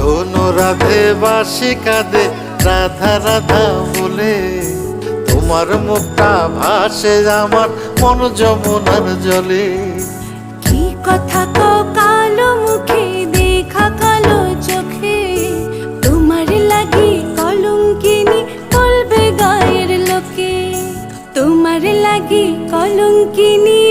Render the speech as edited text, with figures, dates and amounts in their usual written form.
শোনো রাধে বাঁশি কাঁদে রাধা রাধা বলে, তোমার মুখটা ভাসে আমার মন যমুনার জলে। কি কথা কও কালো মুখে দেখা কালো চোখে, তোমার লাগি কলঙ্কিনী বলবে গায়ের লোকে, তোমার লাগি কলঙ্কিনী